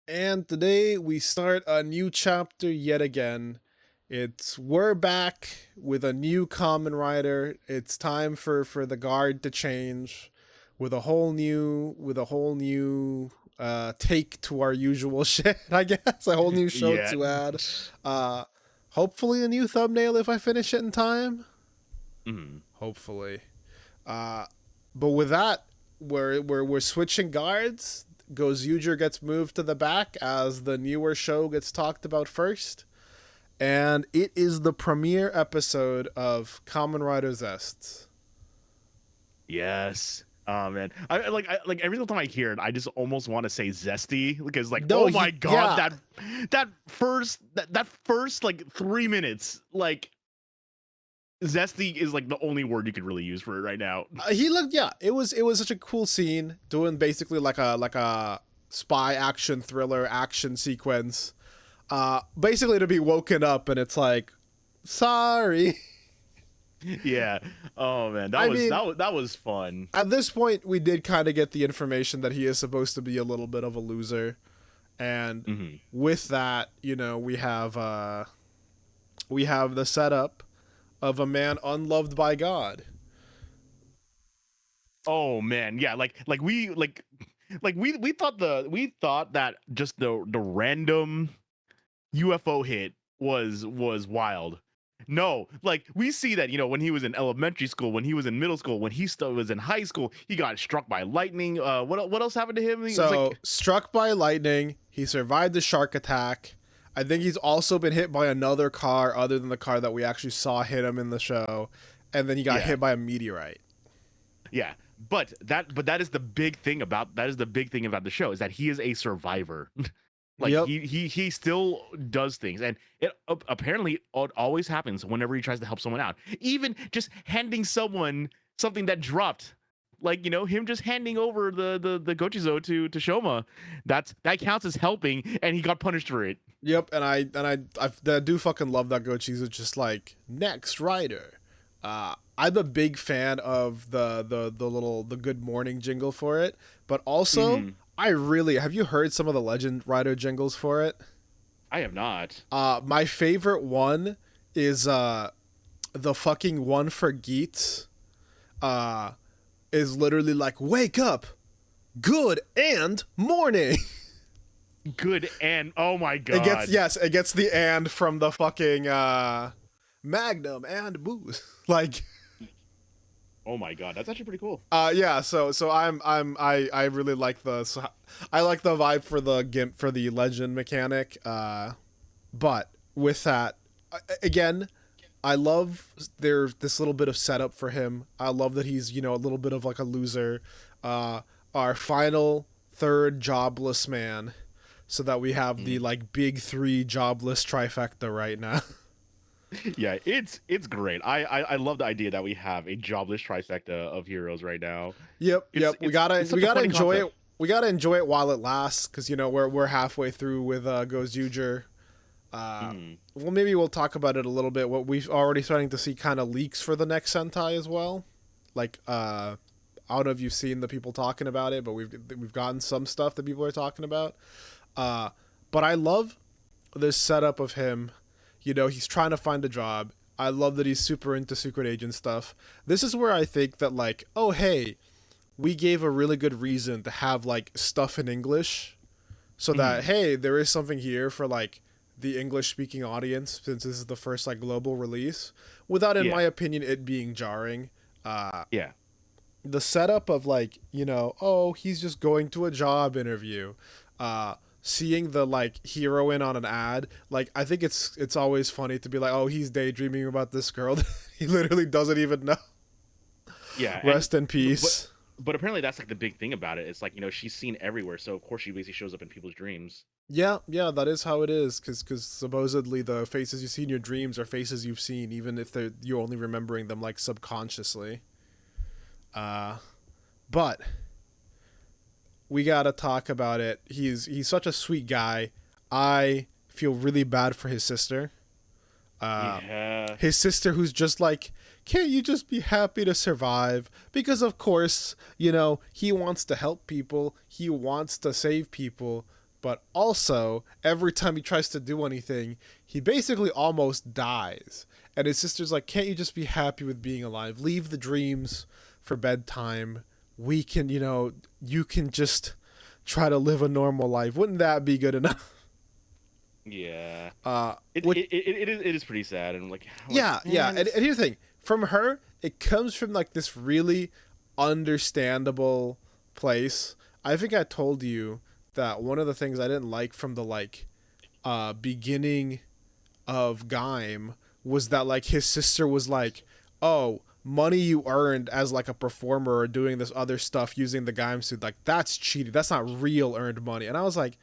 And today we start a new chapter yet again. We're back with a new common writer. It's time for the guard to change with a whole new take to our usual shit, I guess. A whole new show Yeah. to add. Uh Hopefully a new thumbnail if I finish it in time. Mhm. Hopefully. Uh but with that, we're switching guards. Gozyuger gets moved to the back as the newer show gets talked about first. And it is the premiere episode of Kamen Rider Zeztz. Yes. Oh man, I like every single time I hear it, I just almost want to say zesty because No, oh my god, yeah. that first like 3 minutes, like zesty is like the only word you could really use for it right now. He looked, yeah, it was such a cool scene doing basically like a spy action thriller action sequence. Basically to be woken up and it's like, sorry. Yeah. Oh man, I mean, that was fun. at this point we did kind of get the information that he is supposed to be a little bit of a loser. And Hmm. with that, we have the setup of a man unloved by God. Oh man, yeah, we thought that just the random UFO hit was wild. No, like we see that when he was in elementary school, when he was in middle school, when he still was in high school, he got struck by lightning. What else happened to him? He was So, like, struck by lightning, he survived the shark attack. I think he's also been hit by another car other than the car that we actually saw hit him in the show. And then he got yeah, hit by a meteorite. yeah. But that is the big thing about the show is that he is a survivor. Like Yep. he still does things, and apparently it always happens whenever he tries to help someone out. Even just handing someone something that dropped, like him just handing over the Gochizo to Shoma, that counts as helping, and he got punished for it. Yep, and I do fucking love that Gochi's is just like next rider. I'm a big fan of the good morning jingle for it, but also Mhm. I really have you heard some of the Legend Rider jingles for it? I have not. My favorite one is the fucking one for Geets. Is literally like wake up, good and morning. Good, and oh my It gets the and from the fucking Magnum and booze. Like oh my god, that's actually pretty cool. yeah, so I really like I like the vibe for the gimp for the legend mechanic. But with that, again, I love there's this little bit of setup for him. I love that he's a little bit of like a loser. Our final third jobless man, so that we have the like big three jobless trifecta right now. Yeah, it's great. I love the idea that we have a jobless trifecta of heroes right now. Yep, It's yep. We it's gotta it's we such a gotta funny enjoy concept. it. We gotta enjoy it while it lasts, because we're halfway through with Gozyuger. Uh, Mhm. well, maybe we'll talk about it a little bit. What we've already starting to see kind of leaks for the next Sentai as well. Like I don't know if you've seen the people talking about it, but we've gotten some stuff that people are talking about. Uh, but I love this setup of him. He's trying to find a job. I love that he's super into secret agent stuff. This is where I think that like, oh hey, we gave a really good reason to have like stuff in English, so that Mhm. hey, there is something here for like the English speaking audience, since this is the first like global release, without, in Yeah. my opinion, it being jarring. Uh, Yeah. the setup of like, oh, he's just going to a job interview, seeing the like heroine on an ad, like I think it's always funny to be like, oh, he's daydreaming about this girl that he literally doesn't even know. Yeah, and Rest in but peace. but apparently that's like the big thing about it. It's like, she's seen everywhere, so of course she basically shows up in people's dreams. Yeah, yeah, that is how it is. Because supposedly the faces you see in your dreams are faces you've seen, even if you're only remembering them like subconsciously. Uh, but we gotta talk about it. He's such a sweet guy. I feel really bad for his sister. Uh, Yeah. his sister who's just like, can't you just be happy to survive? Because of course, he wants to help people. He wants to save people. but also every time he tries to do anything, he basically almost dies. And his sister's like, can't you just be happy with being alive? Leave the dreams for bedtime. We can, you can just try to live a normal life. Wouldn't that be good enough? Yeah. It is pretty sad. And yeah. And here's the thing. From her, it comes from like this really understandable place. I think I told you that one of the things I didn't like from the beginning of Gaim was that like his sister was like, oh, money you earned as like a performer or doing this other stuff using the Gaim suit, like that's cheating. That's not real earned money. And I was like,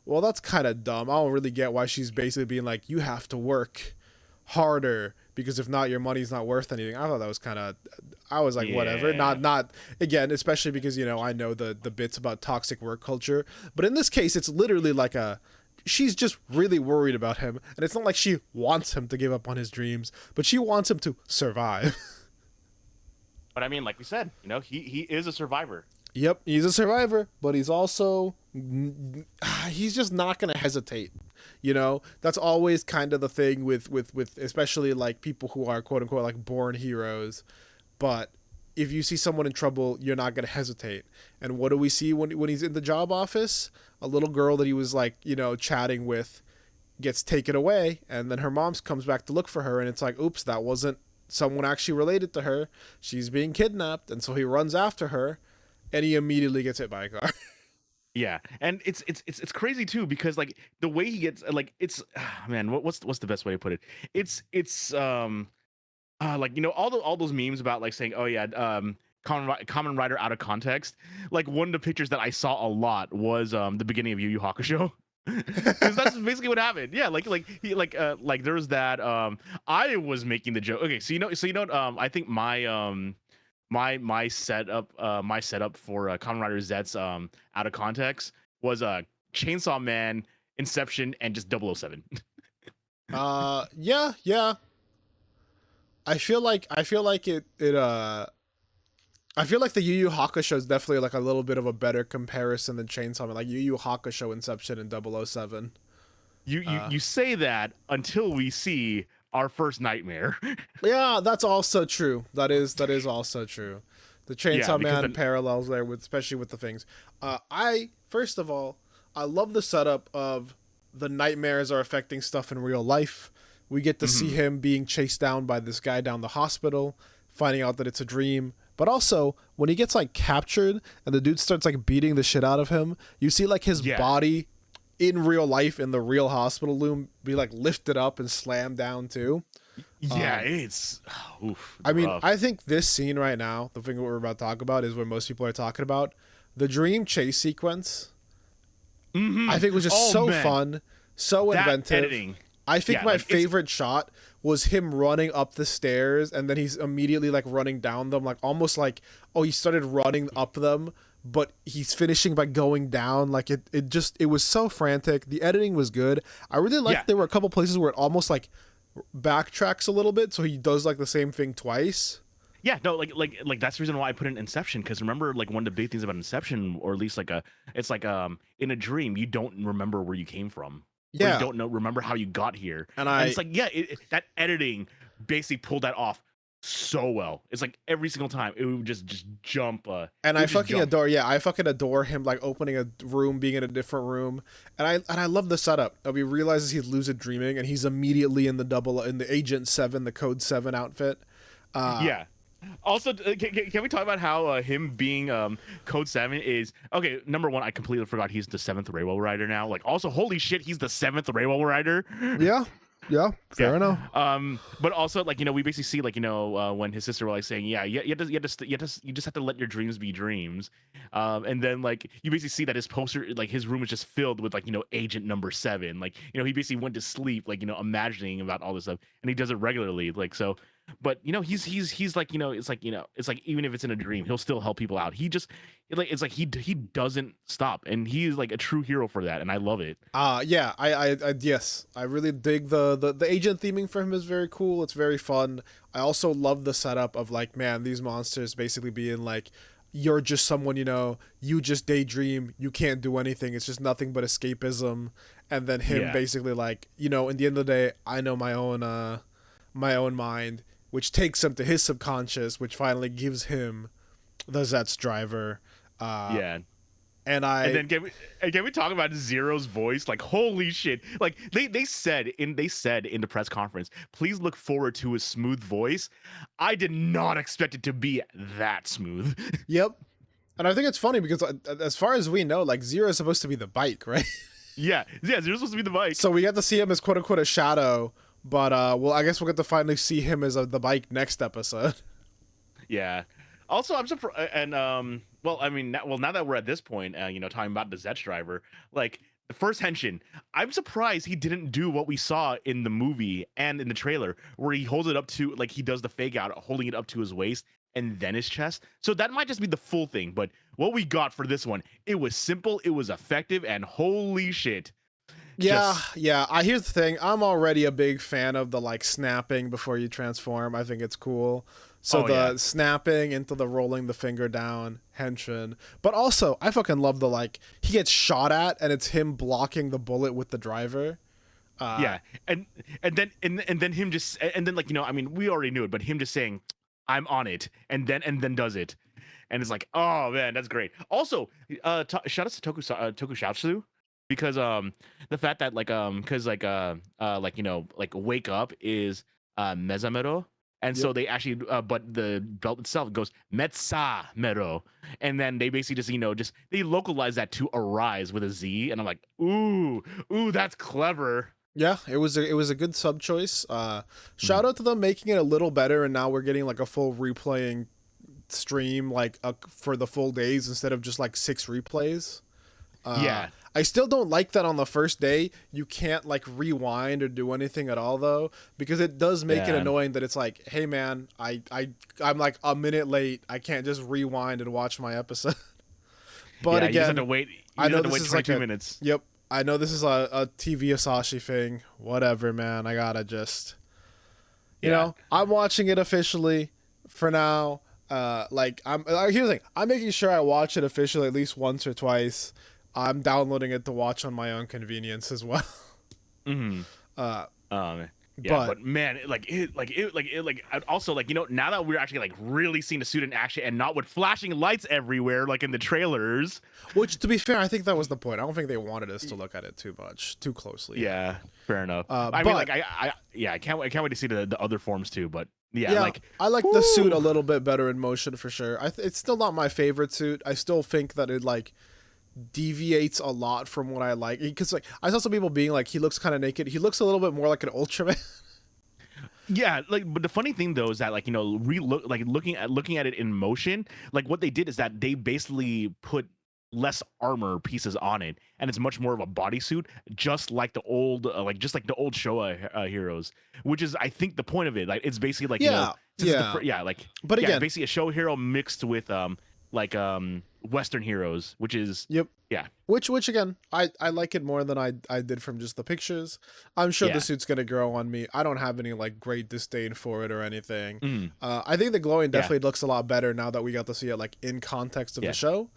well, that's kind of dumb. I don't really get why she's basically being like, you have to work harder because if not, your money's not worth anything. I thought that was kind of, I was like, whatever. Not again, especially because, I know the bits about toxic work culture. But in this case, it's literally like she's just really worried about him. And it's not like she wants him to give up on his dreams, but she wants him to survive. But I mean, like we said, he is a survivor. Yep, he's a survivor, but he's also, he's just not going to hesitate. That's always kind of the thing with especially like people who are quote unquote like born heroes. But if you see someone in trouble, you're not going to hesitate. And what do we see when he's in the job office? A little girl that he was like, chatting with gets taken away. And then her mom comes back to look for her. And it's like, oops, that wasn't someone actually related to her. She's being kidnapped. And so he runs after her and he immediately gets hit by a car. Yeah, and it's crazy too because like the way he gets like it's man, what's the best way to put it? It's like all those memes about like saying, oh yeah, common writer out of context. Like one of the pictures that I saw a lot was the beginning of Yu Yu Hakusho. Because that's basically what happened. Yeah, like there was that I was making the joke. Okay, so I think my setup for Kamen Rider Zeztz out of context was Chainsaw Man, Inception, and just 007. Yeah. I feel like the Yu Yu Hakusho is definitely like a little bit of a better comparison than Chainsaw Man. Like Yu Yu Hakusho, Inception, and 007. You say that until we see our first nightmare. Yeah, that's also true. That is also true. The Chainsaw Man parallels there with, especially with the things. First of all, I love the setup of the nightmares are affecting stuff in real life. We get to see him being chased down by this guy down the hospital, finding out that it's a dream. But also, when he gets like captured and the dude starts like beating the shit out of him, you see like his body in real life in the real hospital room be like lifted up and slammed down too. Yeah, it's I mean, I think this scene right now, the thing that we're about to talk about is what most people are talking about. The dream chase sequence, I think was just fun, so inventive. Editing. I think my favorite shot was him running up the stairs and then he's immediately like running down them, like almost like, oh, he started running up them, but he's finishing by going down. Like it was so frantic. The editing was good. I really liked there were a couple places where it almost like backtracks a little bit, so he does like the same thing twice. Yeah, no, like that's the reason why I put in Inception, because remember, like one of the big things about Inception, or at least it's like in a dream you don't remember where you came from. Yeah, you don't remember how you got here, and it's like that editing basically pulled that off so well. It's like every single time it would just jump. And I fucking adore him like opening a room, being in a different room, and I love the setup of he realizes he's lucid dreaming and he's immediately in the Agent 7, the Code 7 outfit. Yeah. Also, can we talk about how him being Code 7 is okay? Number one, I completely forgot he's the 7th Railway Rider now. Like, also, holy shit, he's the 7th Railway Rider. Yeah, fair enough. But also, like, we basically see, like, when his sister was like saying, you just have to let your dreams be dreams. And then, like, you basically see that his poster, like, his room is just filled with, like, Agent number 7. Like, he basically went to sleep, like, imagining about all this stuff, and he does it regularly. Like, so. But he's like, it's like even if it's in a dream, he'll still help people out. He just it's like he doesn't stop, and he's like a true hero for that, and I love it. Yeah, I really dig the agent theming for him is very cool. It's very fun. I also love the setup of like, man, these monsters basically being like, you're just someone, you just daydream, you can't do anything, it's just nothing but escapism. And then him basically like, in the end of the day, I know my own mind, which takes him to his subconscious, which finally gives him the Zeztz driver. And then can we talk about Zero's voice? Like, holy shit! Like they said in the press conference, please look forward to his smooth voice. I did not expect it to be that smooth. Yep. And I think it's funny because as far as we know, like Zero is supposed to be the bike, right? Yeah, Zero's supposed to be the bike. So we get to see him as quote unquote a shadow, but well, I guess we'll get to finally see him as the bike next episode. Yeah. Also, I'm surprised, and well, I mean, now that we're at this point, talking about the Zeztz driver, like the first Henshin, I'm surprised he didn't do what we saw in the movie and in the trailer, where he holds it up to, like, he does the fake out, holding it up to his waist and then his chest. So that might just be the full thing, but what we got for this one, it was simple, it was effective, and holy shit. Yeah. Here's the thing. I'm already a big fan of the like snapping before you transform. I think it's cool. So snapping into the rolling the finger down Henshin. But also, I fucking love the like he gets shot at and it's him blocking the bullet with the driver. And then him just and then like I mean we already knew it, but him just saying I'm on it and then does it. And it's like, oh man, that's great. Also, shout out to Tokusatsu. Because the fact that like wake up is Mezamero, and so they actually but the belt itself goes Metsamero, and then they basically just they localize that to arise with a Z, and I'm like, ooh, that's clever. Yeah, it was a good sub choice. Shout out to them making it a little better, and now we're getting like a full replaying stream like for the full days instead of just like 6 replays. I still don't like that on the first day you can't like rewind or do anything at all though, because it does make it annoying that it's like, hey man, I'm like a minute late, I can't just rewind and watch my episode. But again, you just have to wait. I know this wait is 22 like minutes. Yep, I know this is a TV Asashi thing. Whatever, man. I gotta just, you know, I'm watching it officially for now. Like here's the thing. I'm making sure I watch it officially at least once or twice. I'm downloading it to watch on my own convenience as well. Mm-hmm. But man, also now that we're actually like really seeing the suit in action and not with flashing lights everywhere like in the trailers. Which, to be fair, I think that was the point. I don't think they wanted us to look at it too closely. Yeah, fair enough. I mean, like I can't wait to see the other forms too. But like I like the suit a little bit better in motion for sure. It's still not my favorite suit. I still think that it like deviates a lot from what I like, because like I saw some people being like he looks kind of naked. He looks a little bit more like an Ultraman. Yeah, like, but the funny thing though is that like looking at it in motion, like what they did is that they basically put less armor pieces on it, and it's much more of a bodysuit, just like the old Showa heroes, which is I think the point of it. Like it's basically like but again, basically a Showa hero mixed with Western heroes, which is which again I like it more than I did from just the pictures. I'm sure the suit's gonna grow on me. I don't have any like great disdain for it or anything. I think the glowing definitely looks a lot better now that we got to see it like in context of the show.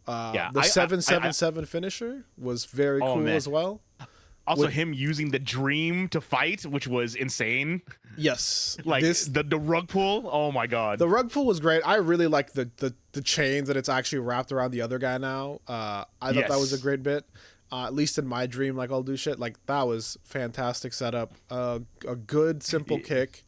The 777 finisher was very cool as well. Also, him using the dream to fight, which was insane. Yes, like the rug pull. Oh my god, the rug pull was great. I really like the chain that it's actually wrapped around the other guy now. I thought that was a great bit. At least in my dream, like I'll do shit like that was fantastic setup. A good simple kick.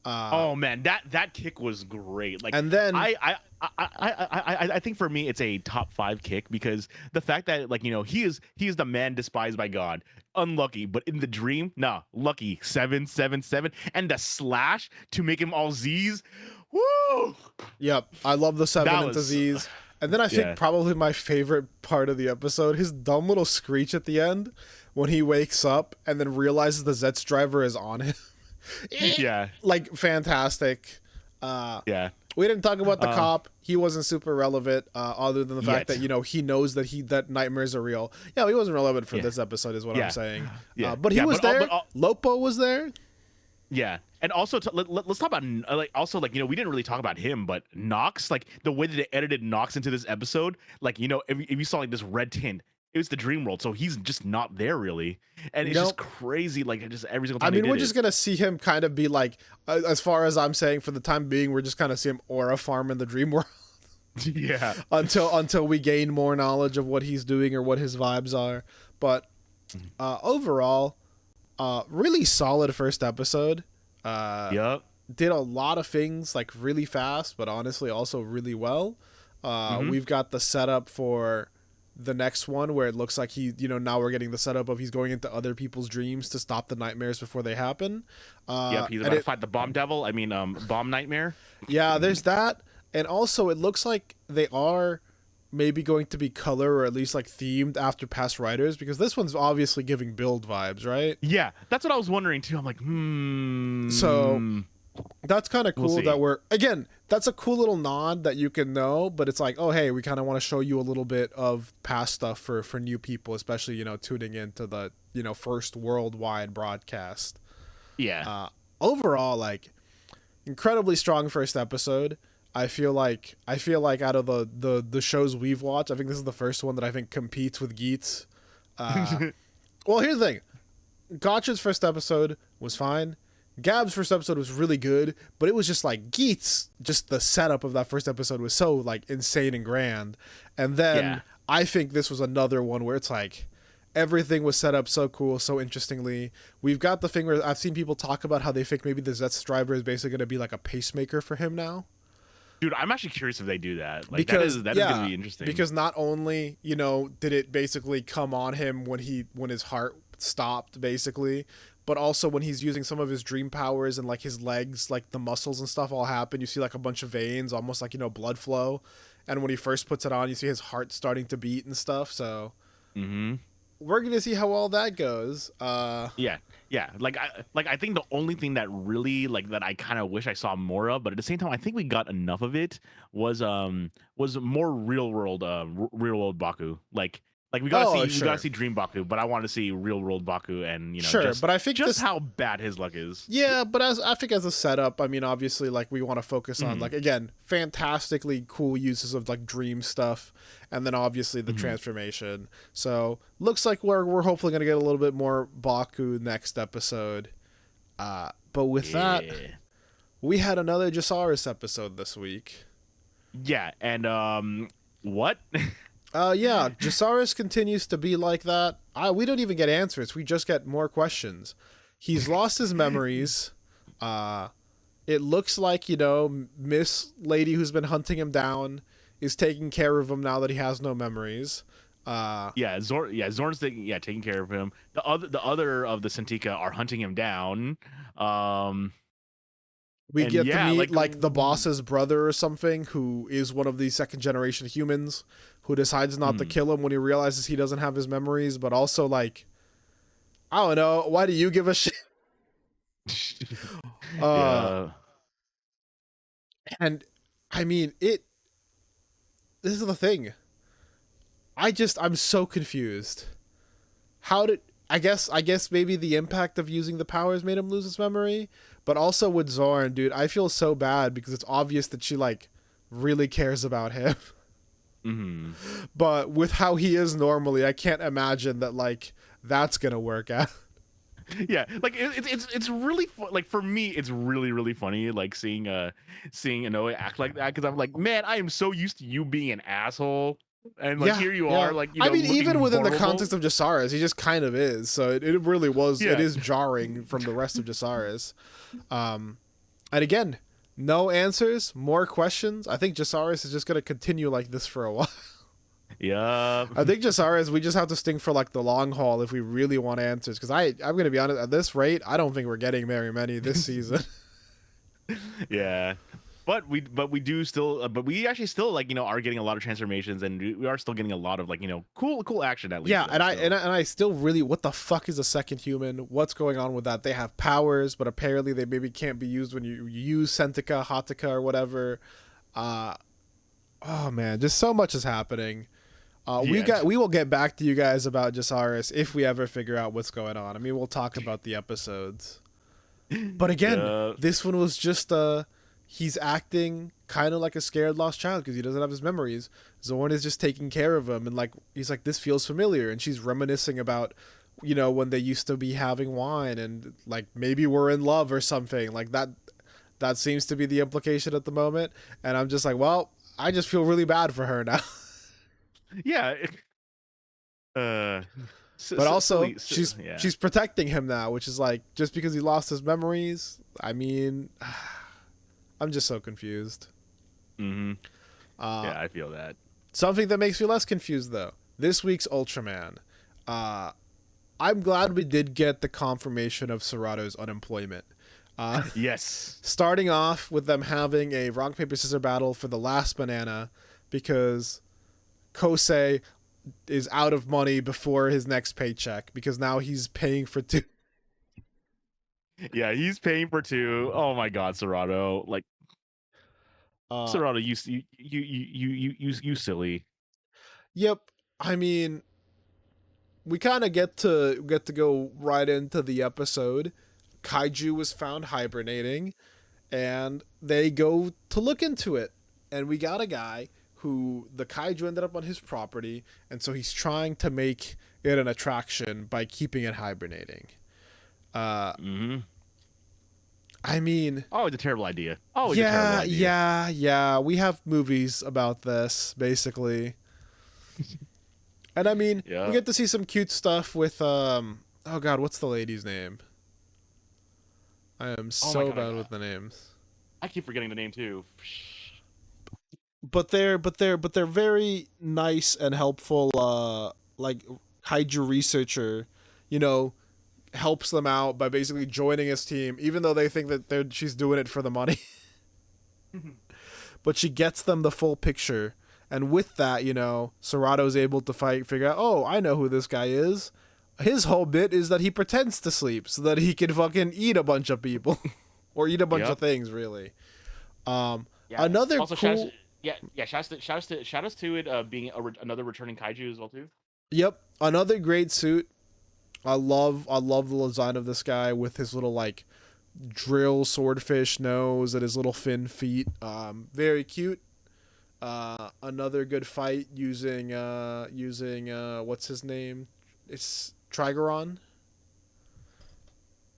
Oh man, that kick was great. Like, and then I think for me it's a top 5 kick, because the fact that like he is the man despised by God, unlucky, but in the dream, lucky. 777, and the slash to make him all Z's. Woo! Yep, I love the 7 into Z's. And then I think probably my favorite part of the episode, his dumb little screech at the end when he wakes up and then realizes the Zeztz driver is on him. Like fantastic. We didn't talk about the cop. He wasn't super relevant, other than the fact that he knows that nightmares are real. Yeah, he wasn't relevant for this episode, is what I'm saying. But he was there. Lopo was there. Yeah, And also, let's talk about like also like we didn't really talk about him, but Nox, like the way that they edited Nox into this episode, like if you saw like this red tint, it was the dream world, so he's just not there really, and it's just crazy. Like just every single time. I mean, we're just gonna see him kind of be like, as far as I'm saying, for the time being, we're just kind of see him aura farm in the dream world. Yeah. Until we gain more knowledge of what he's doing or what his vibes are, but overall, really solid first episode. Yep. Did a lot of things like really fast, but honestly also really well. We've got the setup for the next one where it looks like now we're getting the setup of he's going into other people's dreams to stop the nightmares before they happen. Yep, he's about to fight the bomb devil. I mean, bomb nightmare. Yeah, there's that. And also it looks like they are maybe going to be color or at least like themed after past writers, because this one's obviously giving build vibes, right? Yeah, that's what I was wondering too. I'm like, So that's kind of cool that's a cool little nod that you can know, but it's like, oh, hey, we kind of want to show you a little bit of past stuff for new people, especially, tuning into the, first worldwide broadcast. Yeah. Overall, like, incredibly strong first episode. I feel like out of the shows we've watched, I think this is the first one that I think competes with Geats. Well, here's the thing. Gotcha's first episode was fine. Gab's first episode was really good, but it was just like Geats, just the setup of that first episode was so like insane and grand. And then I think this was another one where it's like everything was set up so cool, so interestingly. We've got the thing where I've seen people talk about how they think maybe the Zeztz driver is basically going to be like a pacemaker for him now. Dude, I'm actually curious if they do that. Like, because that is going to be interesting. Because not only, did it basically come on him when his heart stopped, basically, but also when he's using some of his dream powers and like his legs, like the muscles and stuff all happen. You see like a bunch of veins, almost like, blood flow. And when he first puts it on, you see his heart starting to beat and stuff. So we're going to see how all that goes. Yeah. Like I think the only thing that really that I kind of wish I saw more of, but at the same time I think we got enough of it, was more real world Baku. Like we gotta see Dream Baku, but I want to see real world Baku, and but I think just how bad his luck is. Yeah, but I think as a setup, I mean, obviously, like we want to focus on like again, fantastically cool uses of like dream stuff, and then obviously the transformation. So looks like we're hopefully gonna get a little bit more Baku next episode. But with that, we had another Jisariz episode this week. Yeah, and what? Jisariz continues to be like that. We don't even get answers. We just get more questions. He's lost his memories. It looks like, Miss Lady who's been hunting him down is taking care of him now that he has no memories. Zorn's taking care of him. The other of the Sentika are hunting him down. We get to meet like the boss's brother or something, who is one of these second generation humans, who decides not to kill him when he realizes he doesn't have his memories, but also like, I don't know, why do you give a shit? And I mean, this is the thing. I'm so confused. I guess maybe the impact of using the powers made him lose his memory, but also with Zorn, dude, I feel so bad because it's obvious that she like really cares about him. But with how he is normally, I can't imagine that like that's gonna work out. Yeah, like it's really like for me, it's really really funny like seeing Inoue act like that, because I'm like, man, I am so used to you being an asshole. And like here you are, like I mean, even within the context of Jisariz, he just kind of is. So it really was. It is jarring from the rest of Jisariz. And again, no answers, more questions. I think Jisariz is just gonna continue like this for a while. Yeah, I think Jisariz, we just have to sting for like the long haul if we really want answers. Because I'm gonna be honest, at this rate, I don't think we're getting very many this season. Yeah. But we actually still like are getting a lot of transformations, and we are still getting a lot of like cool action at least. Yeah, and I still really, what the fuck is a second human? What's going on with that? They have powers, but apparently they maybe can't be used when you use Sentika, Hataka, or whatever. Oh man, just so much is happening. We will get back to you guys about Jisariz if we ever figure out what's going on. I mean, we'll talk about the episodes. But again, Yeah. this one was just he's acting kind of like a scared lost child because he doesn't have his memories. Zorn is just taking care of him, and like he's like, this feels familiar, and she's reminiscing about, when they used to be having wine, and like maybe we're in love or something like that. That seems to be the implication at the moment, and I'm just like, well, I just feel really bad for her now. Yeah. Uh, But also, yeah. she's protecting him now, which is like, just because he lost his memories. I mean, I'm just so confused. Mm-hmm. Uh, Yeah, I feel that. Something that makes me less confused, though. This week's Ultraman. I'm glad we did get the confirmation of Sarato's unemployment. Yes. Starting off with them having a rock, paper, scissors battle for the last banana because Kosei is out of money before his next paycheck because now he's paying for two. Yeah, he's paying for two. Oh my God, Serato! Like Serato, you silly. Yep. I mean, we kind of get to go right into the episode. Kaiju was found hibernating, and they go to look into it. And we got a guy who the kaiju ended up on his property, and so he's trying to make it an attraction by keeping it hibernating. Mm-hmm. I mean, oh, it's a terrible idea. Oh, it's a terrible idea. Yeah. We have movies about this, basically. And I mean, we get to see some cute stuff with oh God, what's the lady's name? I am so bad with the names. I keep forgetting the name too. But they're very nice and helpful. Like kaiju researcher, helps them out by basically joining his team, even though they think that she's doing it for the money. But she gets them the full picture, and with that, Serato's able to figure out, oh, I know who this guy is. His whole bit is that he pretends to sleep so that he can fucking eat a bunch of people, or eat a bunch of things, really. Another also, cool. Shout outs to it being another returning kaiju as well too. Yep, another great suit. I love the design of this guy with his little like drill swordfish nose and his little fin feet. Very cute. Another good fight using what's his name? It's Trigoron.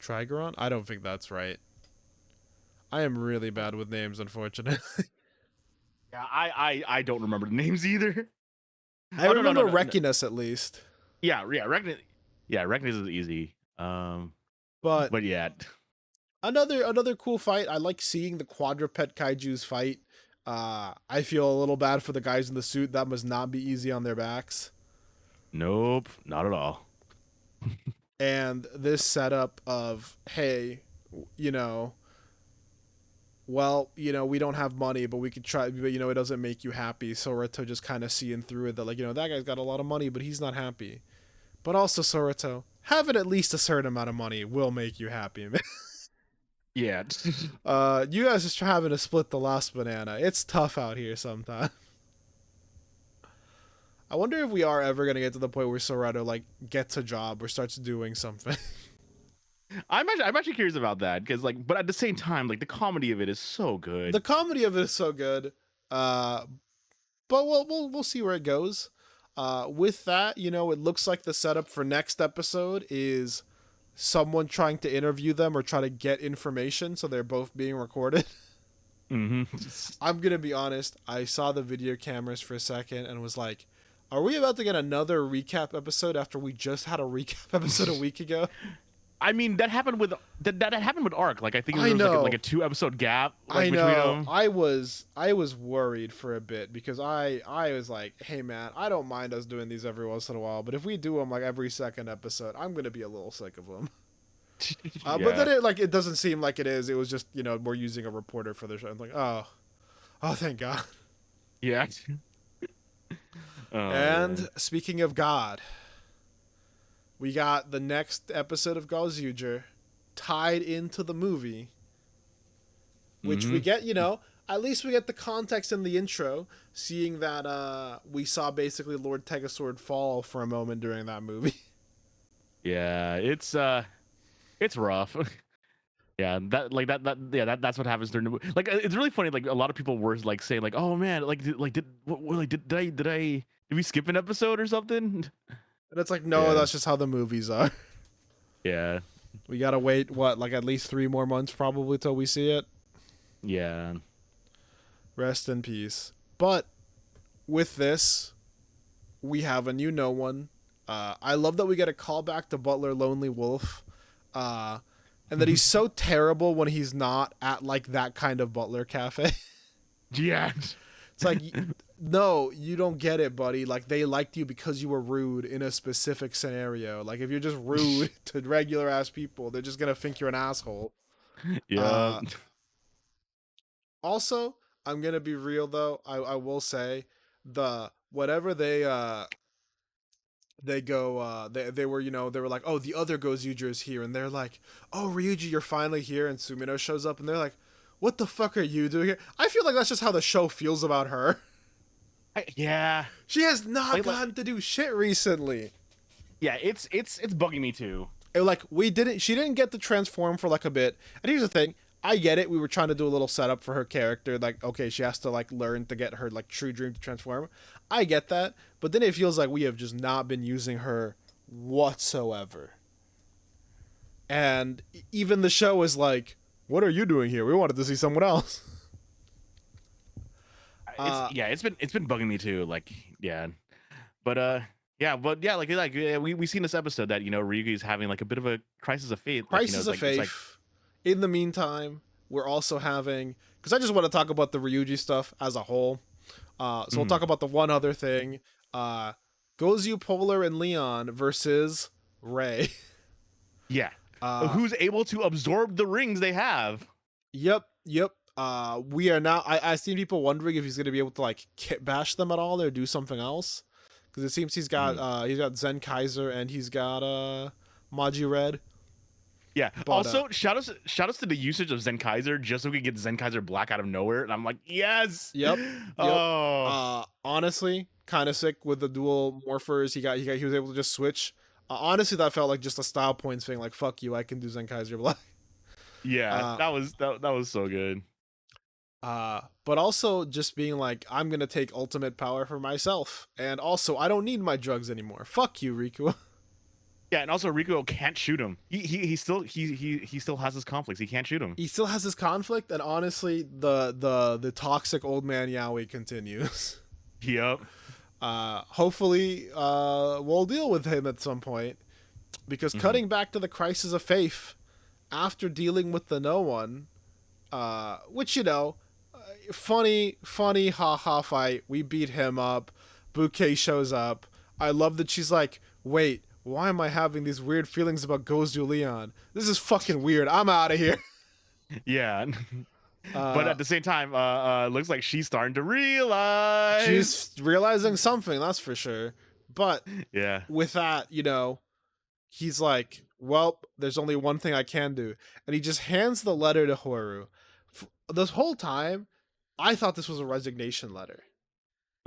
Trigoron? I don't think that's right. I am really bad with names, unfortunately. Yeah, I don't remember the names either. I remember Reckinus at least. Yeah, Reckinus. Yeah, Reckinus is easy. But yeah. Another cool fight. I like seeing the quadruped kaijus fight. I feel a little bad for the guys in the suit. That must not be easy on their backs. Nope, not at all. And this setup of, hey, we don't have money, but we could try, but it doesn't make you happy. Sorato just kind of seeing through it that, like, that guy's got a lot of money, but he's not happy. But also, Sorato, having at least a certain amount of money will make you happy, man. Yeah. You guys just having to split the last banana. It's tough out here sometimes. I wonder if we are ever going to get to the point where Sorato, like, gets a job or starts doing something. I'm actually curious about that because, like, but at the same time, like, the comedy of it is so good. The comedy of it is so good. But we'll see where it goes. With that, it looks like the setup for next episode is someone trying to interview them or try to get information, so they're both being recorded. Mm-hmm. I'm gonna be honest, I saw the video cameras for a second and was like, are we about to get another recap episode after we just had a recap episode a week ago? I mean, that happened with that happened with Arc. Like, I think there was like a 2-episode gap. Like, between them. I was worried for a bit because I was like, hey man, I don't mind us doing these every once in a while, but if we do them like every second episode, I'm gonna be a little sick of them. Yeah. But then it doesn't seem like it is. It was just we're using a reporter for the show. I'm like, oh thank God. Yeah. And man. Speaking of God, we got the next episode of Gozyuger tied into the movie, which we get, at least we get the context in the intro, seeing that we saw basically Lord Tegasword fall for a moment during that movie. Yeah, it's rough. Yeah, that's what happens during the movie. Like, it's really funny. Like, a lot of people were like saying, like, "Oh man, did we skip an episode or something?" And it's like, no, Yeah. that's just how the movies are. Yeah, We gotta wait, what, like at least 3 more months probably till we see it. yeah. Rest in peace. But with this, we have a new no one. I love that we get a call back to Butler Lonely Wolf. And that he's so terrible when he's not at like that kind of Butler cafe. Yeah. It's like, no, you don't get it, buddy. Like, they liked you because you were rude in a specific scenario. Like, if you're just rude to regular ass people, they're just gonna think you're an asshole. Yeah. Also, I'm gonna be real though. I will say, whatever they go they were, they were like, oh, the other Gozyuger is here, and they're like, oh, Ryuji, you're finally here, and Sumino shows up and they're like, what the fuck are you doing here? I feel like that's just how the show feels about her. Yeah. She has not gotten to do shit recently. Yeah, it's bugging me too. Like, she didn't get to transform for like a bit. And here's the thing, I get it. We were trying to do a little setup for her character. Like, okay, she has to like learn to get her like true dream to transform. I get that. But then it feels like we have just not been using her whatsoever. And even the show is like, what are you doing here? We wanted to see someone else. It's been bugging me too. Like, yeah. But we seen this episode that, Ryugi's having like a bit of a crisis of faith. Crisis of faith. In the meantime, we're also having, because I just want to talk about the Ryuji stuff as a whole. So we'll talk about the one other thing. Gozu, Polar, and Leon versus Ray. Yeah. Who's able to absorb the rings they have. Yep. We are now, I seen people wondering if he's going to be able to like kit bash them at all or do something else. Because it seems he's got Zen Kaiser and he's got Maji Red. Yeah. But, also, shout outs to the usage of Zen Kaiser just so we could get Zen Kaiser Black out of nowhere, and I'm like, yes. Yep. Oh. Honestly, kind of sick with the dual morphers. He was able to just switch. Honestly, that felt like just a style points thing. Like, fuck you, I can do Zen Kaiser Black. Yeah, that was so good. But also just being like, I'm gonna take ultimate power for myself, and also I don't need my drugs anymore. Fuck you, Riku. Yeah, and also Riku can't shoot him. He still has his conflicts. He can't shoot him. He still has his conflict, and honestly, the toxic old man yaoi continues. Yep. Hopefully, we'll deal with him at some point, because cutting back to the crisis of faith, after dealing with the no one, which funny haha fight. We beat him up. Bouquet shows up. I love that she's like, wait, why am I having these weird feelings about Gozu Leon? This is fucking weird. I'm out of here. Yeah. But at the same time, looks like she's starting to realize. She's realizing something, that's for sure. But yeah, with that, he's like, well, there's only one thing I can do. And he just hands the letter to Horu. This whole time, I thought this was a resignation letter.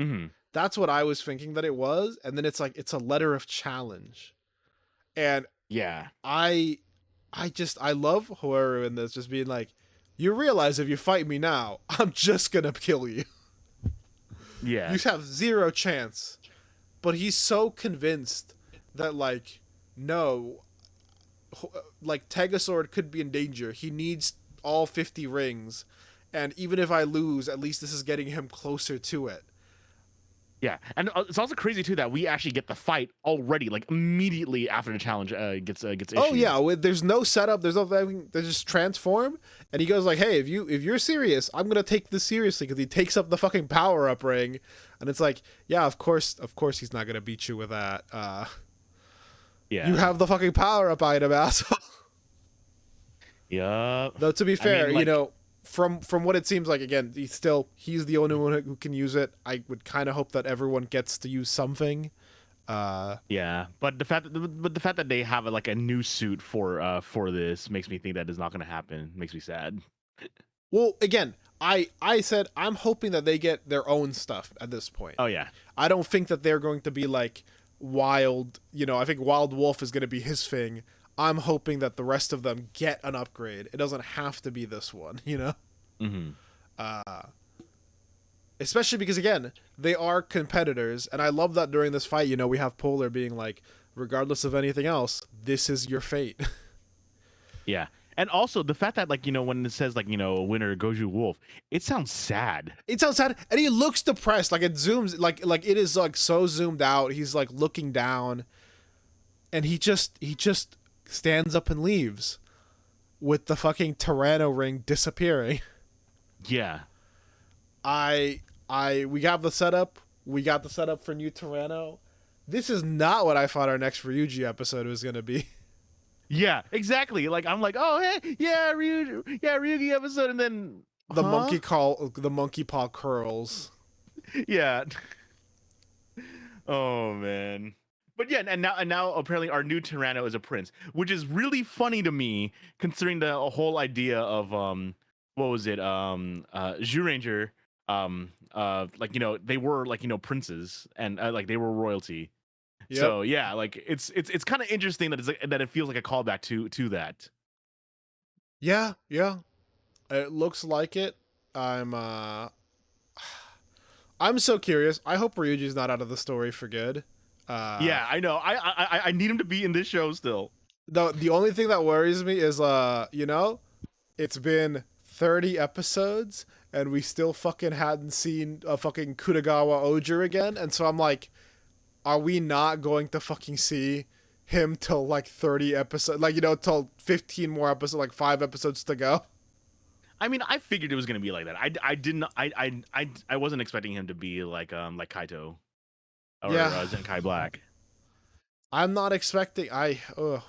Mm-hmm. That's what I was thinking that it was. And then it's like, it's a letter of challenge. And yeah, I love Horu in this, just being like, you realize if you fight me now, I'm just gonna kill you. Yeah. You have zero chance. But he's so convinced that, like, no, like, Tegasword could be in danger. He needs all 50 rings. And even if I lose, at least this is getting him closer to it. Yeah, and it's also crazy too that we actually get the fight already, like immediately after the challenge gets issued. Oh yeah, there's no setup, there's nothing. They just transform, and he goes like, "Hey, if you're serious, I'm gonna take this seriously." Because he takes up the fucking power up ring, and it's like, yeah, of course, he's not gonna beat you with that. Yeah, you have the fucking power up item, asshole. Yeah. Though to be fair, From what it seems like, again, he's the only one who can use it. I would kind of hope that everyone gets to use something. Yeah, but the fact that they have like a new suit for this makes me think that is not going to happen. Makes me sad. Well, again, I said I'm hoping that they get their own stuff at this point. Oh yeah, I don't think that they're going to be like wild. I think Wild Wolf is going to be his thing. I'm hoping that the rest of them get an upgrade. It doesn't have to be this one, you know? Mm-hmm. Especially because, again, they are competitors, and I love that during this fight, you know, we have Polar being like, regardless of anything else, this is your fate. Yeah. And also the fact that, like, you know, when it says, like, you know, winner Goju Wolf, it sounds sad. It sounds sad, and he looks depressed. Like, it zooms, like it is, like, so zoomed out. He's, like, looking down, and he just stands up and leaves with the fucking Tyranno ring disappearing. Yeah. We got the setup. We got the setup for new Tyranno. This is not what I thought our next Ryuji episode was gonna be. Yeah, exactly. Like, I'm like, oh, hey, yeah, Ryugi episode, and then The monkey paw curls. Yeah. Oh man. But yeah, and now apparently our new Tyranno is a prince, which is really funny to me considering the whole idea of what was it? Zhuranger, like, you know, they were, like, you know, princes, and like they were royalty. Yep. So yeah, like it's kind of interesting that that it feels like a callback to that. Yeah, it looks like it. I'm so curious. I hope Ryuji's not out of the story for good. Yeah, I know. I need him to be in this show still. The only thing that worries me is you know, it's been 30 episodes and we still fucking hadn't seen a fucking Kutagawa Oger again, and so I'm like, are we not going to fucking see him till like 30 episodes, like, you know, till 15 more episodes, like 5 episodes to go? I mean, I figured it was gonna be like that. I wasn't expecting him to be like Kaito or Zenkai Black. I'm not expecting. Oh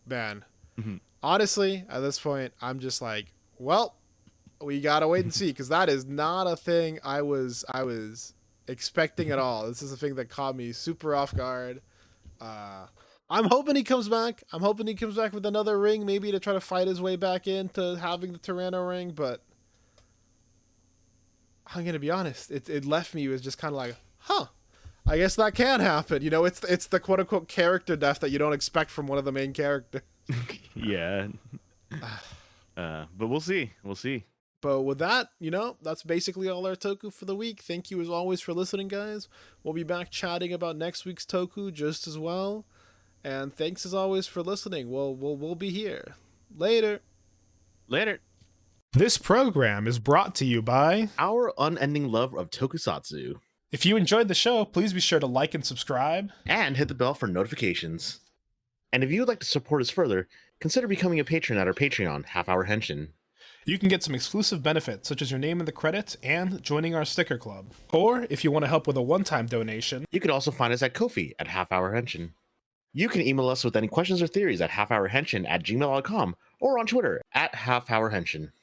man. Mm-hmm. Honestly, at this point, I'm just like, well, we gotta wait and see, because that is not a thing I was expecting at all. This is a thing that caught me super off guard. I'm hoping he comes back. I'm hoping he comes back with another ring, maybe to try to fight his way back into having the Tyranno ring, but I'm gonna be honest, it left me with just kind of like, huh, I guess that can happen. You know, it's the quote unquote character death that you don't expect from one of the main characters. Yeah. But we'll see. But with that, you know, that's basically all our Toku for the week. Thank you as always for listening, guys. We'll be back chatting about next week's Toku just as well. And thanks as always for listening. We'll be here. Later. This program is brought to you by our unending love of tokusatsu. If you enjoyed the show, please be sure to like and subscribe. And hit the bell for notifications. And if you would like to support us further, consider becoming a patron at our Patreon, Half Hour Henshin. You can get some exclusive benefits, such as your name in the credits and joining our sticker club. Or, if you want to help with a one-time donation, you can also find us at Ko-fi at Half Hour Henshin. You can email us with any questions or theories at halfhourhenshin@gmail.com or on Twitter at halfhourhenshin.